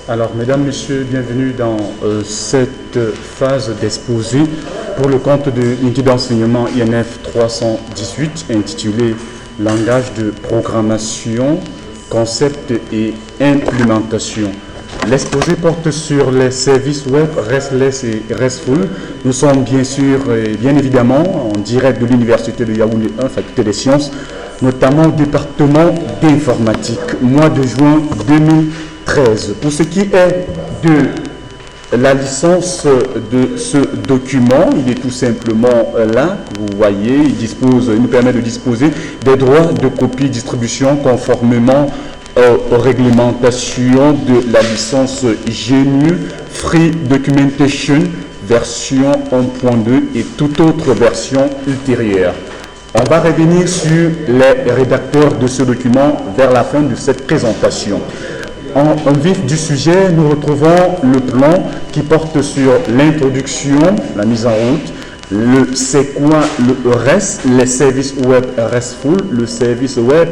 Alors, mesdames, messieurs, bienvenue dans cette phase d'exposé pour le compte de l'unité d'enseignement INF 318 intitulé Langage de programmation, concept et implémentation. L'exposé porte sur les services web RESTless et RESTful. Nous sommes bien sûr et bien évidemment en direct de l'Université de Yaoundé 1, Faculté des sciences, notamment au département d'informatique, mois de juin 2013. Pour ce qui est de la licence de ce document, il est tout simplement là, vous voyez, il nous permet de disposer des droits de copie distribution conformément aux réglementations de la licence GNU Free Documentation version 1.2 et toute autre version ultérieure. On va revenir sur les rédacteurs de ce document vers la fin de cette présentation. En vif du sujet, nous retrouvons le plan qui porte sur l'introduction, la mise en route, le c'est quoi le REST, les services web RESTful, le service web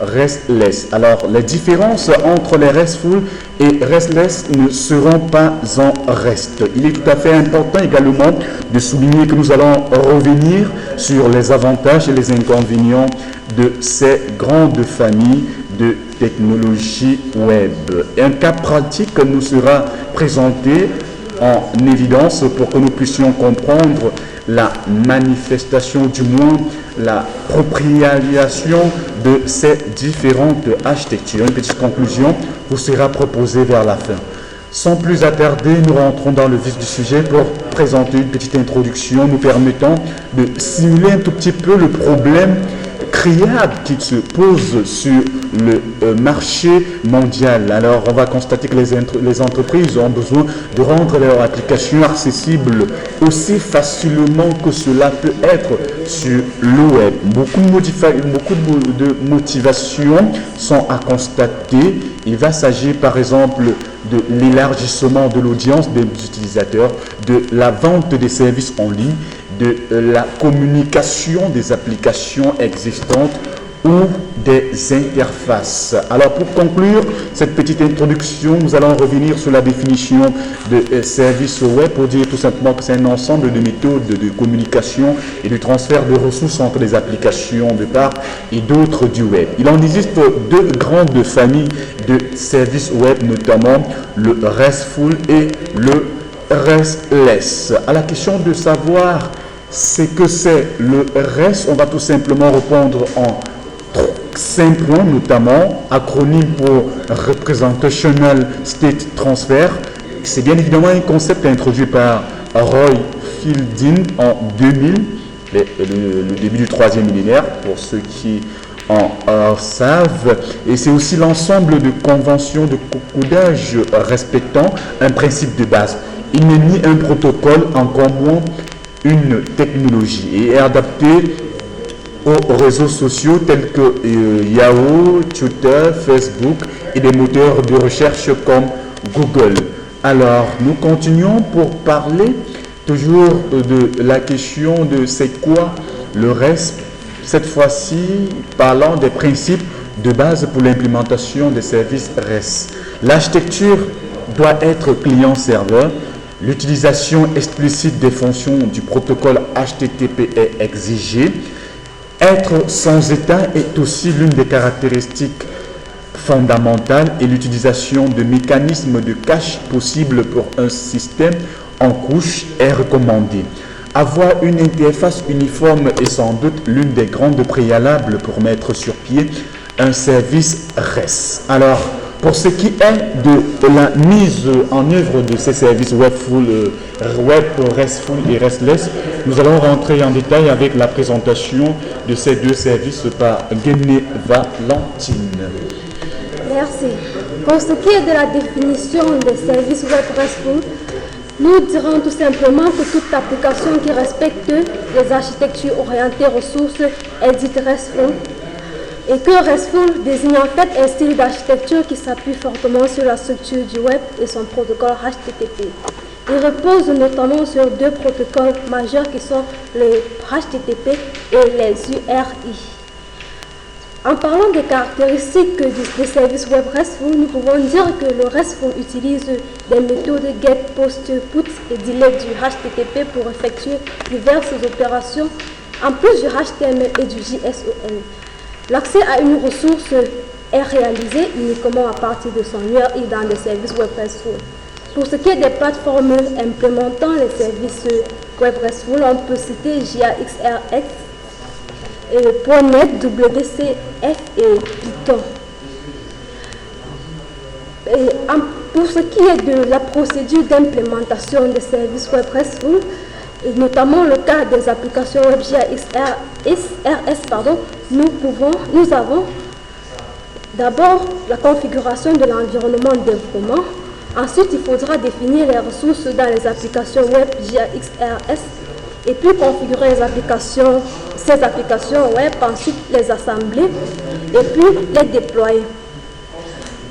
RESTless. Alors, les différences entre les RESTful et RESTless ne seront pas en reste. Il est tout à fait important également de souligner que nous allons revenir sur les avantages et les inconvénients de ces grandes familles de technologies web. Un cas pratique nous sera présenté en évidence pour que nous puissions comprendre la manifestation, du moins la propriétation de ces différentes architectures. Une petite conclusion vous sera proposée vers la fin. Sans plus attarder, nous rentrons dans le vif du sujet pour présenter une petite introduction nous permettant de simuler un tout petit peu le problème criable qui se pose sur le marché mondial. Alors, on va constater que les entreprises ont besoin de rendre leurs applications accessibles aussi facilement que cela peut être sur le web. Beaucoup de motivations sont à constater. Il va s'agir par exemple de l'élargissement de l'audience des utilisateurs, de la vente des services en ligne, de la communication des applications existantes ou des interfaces. Alors pour conclure cette petite introduction, nous allons revenir sur la définition de service web pour dire tout simplement que c'est un ensemble de méthodes de communication et de transfert de ressources entre les applications de part et d'autres du web. Il en existe deux grandes familles de services web, notamment le RESTful et le RESTless. À la question de savoir ce que c'est le REST, on va tout simplement répondre en 5 points, notamment acronyme pour Representational State Transfer. C'est bien évidemment un concept introduit par Roy Fielding en 2000, le début du 3e millénaire, pour ceux qui en savent. Et c'est aussi l'ensemble de conventions de codage respectant un principe de base. Il n'est ni un protocole, encore moins une technologie, et est adapté aux réseaux sociaux tels que Yahoo, Twitter, Facebook et des moteurs de recherche comme Google. Alors, nous continuons pour parler toujours de la question de c'est quoi le REST, cette fois-ci parlant des principes de base pour l'implémentation des services REST. L'architecture doit être client-serveur. L'utilisation explicite des fonctions du protocole HTTP est exigée. Être sans état est aussi l'une des caractéristiques fondamentales et l'utilisation de mécanismes de cache possibles pour un système en couche est recommandée. Avoir une interface uniforme est sans doute l'une des grandes préalables pour mettre sur pied un service REST. Alors, pour ce qui est de la mise en œuvre de ces services web RESTful et RESTless, nous allons rentrer en détail avec la présentation de ces deux services par Geneva Valentine. Merci. Pour ce qui est de la définition des services web RESTful, nous dirons tout simplement que toute application qui respecte les architectures orientées ressources est dite RESTful, et que RESTful désigne en fait un style d'architecture qui s'appuie fortement sur la structure du web et son protocole HTTP. Il repose notamment sur deux protocoles majeurs qui sont le HTTP et les URI. En parlant des caractéristiques des services web RESTful, nous pouvons dire que le RESTful utilise des méthodes GET, POST, PUT et DELETE du HTTP pour effectuer diverses opérations en plus du HTML et du JSON. L'accès à une ressource est réalisé uniquement à partir de son URI dans des services web RESTful. Pour ce qui est des plateformes implémentant les services web RESTful, on peut citer JAXRX, .NET, WCF et Python. Pour ce qui est de la procédure d'implémentation des services web RESTful, notamment le cas des applications web JAXRS, nous avons d'abord la configuration de l'environnement de développement. Ensuite, il faudra définir les ressources dans les applications web JAXRS et puis configurer ces applications web, ensuite les assembler et puis les déployer.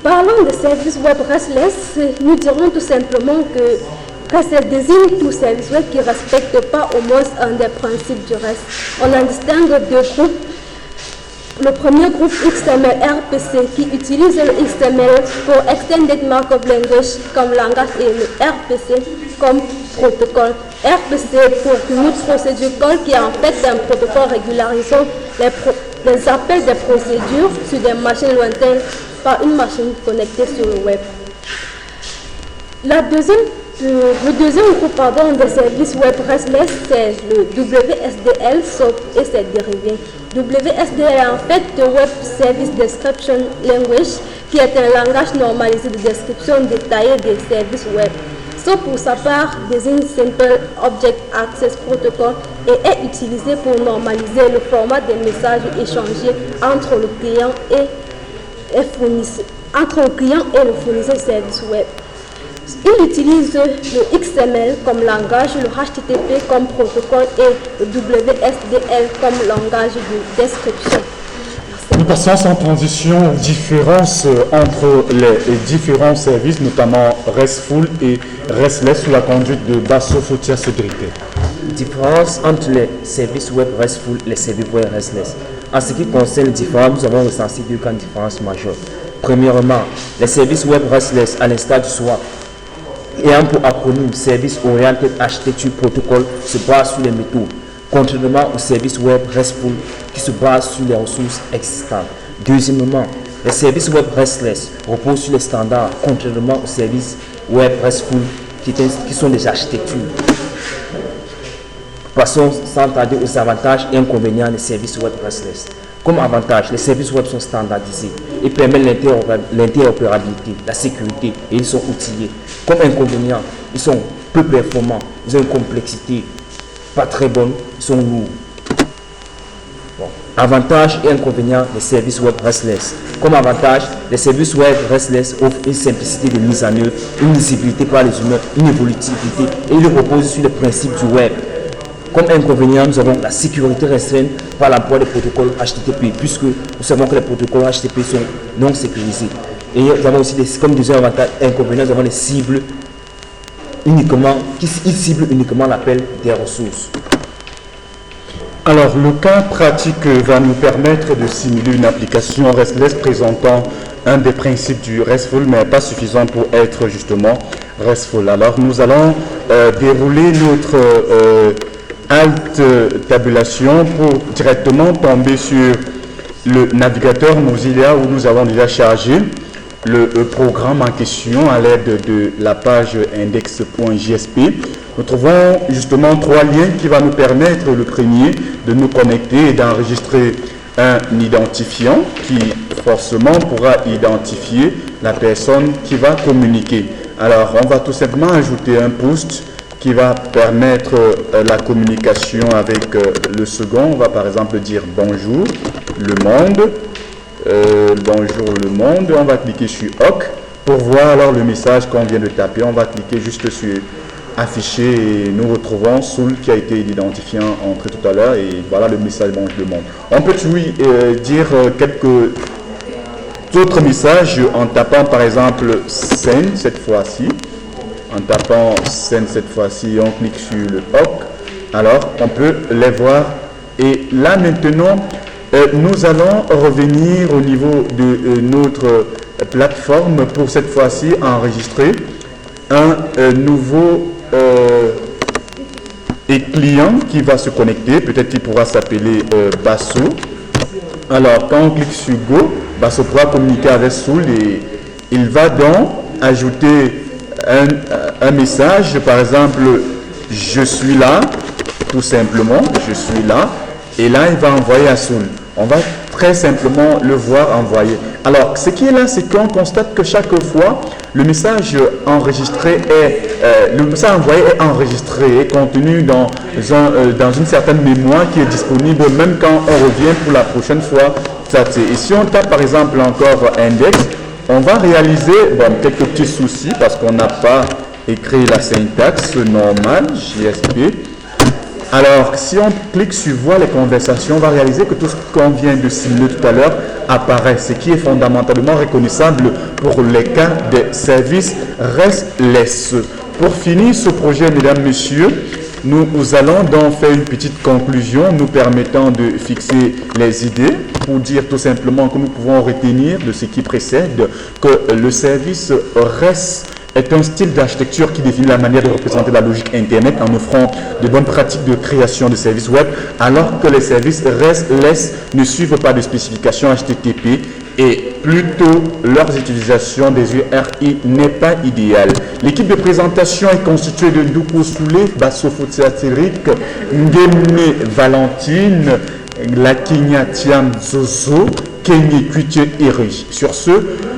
Parlant des services web RESTless, nous dirons tout simplement que REST désigne tout service web qui ne respecte pas au moins un des principes du REST. On en distingue deux groupes. Le premier groupe XML RPC qui utilise le XML pour Extended Markup Language comme langage et le RPC comme protocole. RPC pour Remote Procedure Call qui est en fait un protocole régularisant les appels des procédures sur des machines lointaines par une machine connectée sur le web. Le deuxième groupe des services web RESTless, c'est le WSDL, SOAP et ses dérivés. WSDL est en fait le Web Service Description Language, qui est un langage normalisé de description détaillée des services web. SOAP, pour sa part, désigne Simple Object Access Protocol et est utilisé pour normaliser le format des messages échangés entre le client et le fournisseur de services web. Il utilise le XML comme langage, le HTTP comme protocole et le WSDL comme langage de description. Nous passons sans transition aux différences entre les différents services, notamment RESTful et RESTless, sous la conduite de Basso Fotia Cédric. Différence entre les services web RESTful et les services web RESTless. En ce qui concerne les différences, nous avons recensé deux grandes différences majeures. Premièrement, les services web RESTless, à l'instar du SWAP, ayant pour acronyme Service Oriented Architecture Protocol, se base sur les méthodes, contrairement aux services web RESTful qui se basent sur les ressources existantes. Deuxièmement, les services web RESTless reposent sur les standards, contrairement aux services web RESTful qui sont des architectures. Passons sans tarder aux avantages et inconvénients des services web RESTless. Comme avantage, les services web sont standardisés et permettent l'interopérabilité, la sécurité et ils sont outillés. Comme inconvénient, ils sont peu performants, ils ont une complexité pas très bonne, ils sont lourds. Avantages et inconvénients des services web RESTless. Comme avantage, les services web RESTless offrent une simplicité de mise en œuvre, une lisibilité par les humains, une évolutivité et ils reposent sur les principes du web. Comme inconvénient, nous avons la sécurité restreinte par l'emploi des protocoles HTTP, puisque nous savons que les protocoles HTTP sont non sécurisés. Et nous avons aussi, comme deuxième avantage inconvénient, nous avons des cibles qui ciblent uniquement l'appel des ressources. Alors, le cas pratique va nous permettre de simuler une application RESTless présentant un des principes du RESTful, mais pas suffisant pour être justement RESTful. Alors, nous allons dérouler notre Alt tabulation pour directement tomber sur le navigateur Mozilla où nous avons déjà chargé le programme en question à l'aide de la page index.jsp. Nous trouvons justement trois liens qui vont nous permettre, le premier, de nous connecter et d'enregistrer un identifiant qui forcément pourra identifier la personne qui va communiquer. Alors, on va tout simplement ajouter un post qui va permettre la communication avec le second. On va par exemple dire bonjour le monde. Bonjour le monde. On va cliquer sur OK pour voir alors le message qu'on vient de taper. On va cliquer juste sur afficher et nous retrouvons Soul qui a été identifié entre tout à l'heure et voilà le message bonjour le monde. On peut dire quelques autres messages en tapant par exemple send cette fois-ci. En tapant send cette fois-ci, on clique sur le OK. Alors, on peut les voir. Et là maintenant, nous allons revenir au niveau de notre plateforme pour cette fois-ci enregistrer un nouveau client qui va se connecter. Peut-être qu'il pourra s'appeler Basso. Alors, quand on clique sur Go, Basso pourra communiquer avec Soul et il va donc ajouter un message, par exemple, je suis là, tout simplement, je suis là, et là, il va envoyer à Soul. On va très simplement le voir envoyer. Alors, ce qui est là, c'est qu'on constate que chaque fois, le message enregistré le message envoyé est enregistré et contenu dans une certaine mémoire qui est disponible même quand on revient pour la prochaine fois. Et si on tape par exemple encore index, on va réaliser quelques petits soucis parce qu'on n'a pas écrit la syntaxe normale, JSP. Alors, si on clique sur voir les conversations, on va réaliser que tout ce qu'on vient de simuler tout à l'heure apparaît, ce qui est fondamentalement reconnaissable pour les cas des services RESTless. Pour finir ce projet, mesdames, messieurs, nous allons donc faire une petite conclusion nous permettant de fixer les idées pour dire tout simplement que nous pouvons retenir de ce qui précède que le service REST est un style d'architecture qui définit la manière de représenter la logique Internet en offrant de bonnes pratiques de création de services web, alors que les services RESTless ne suivent pas de spécifications HTTP et plutôt leur utilisation des URI n'est pas idéale. L'équipe de présentation est constituée de Ndoukou Soulé, Basso Fotiatirik, Ngeme Valentine, Lakinyatiam Zozo, Kenny Kuitier Eri. Sur ce,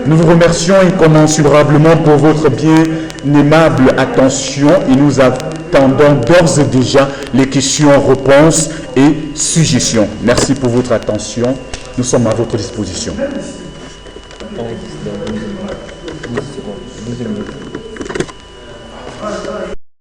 nous vous remercions incommensurablement pour votre bien aimable attention et nous attendons d'ores et déjà les questions-réponses et suggestions. Merci pour votre attention. Nous sommes à votre disposition. 12 secondes. 12 minutes.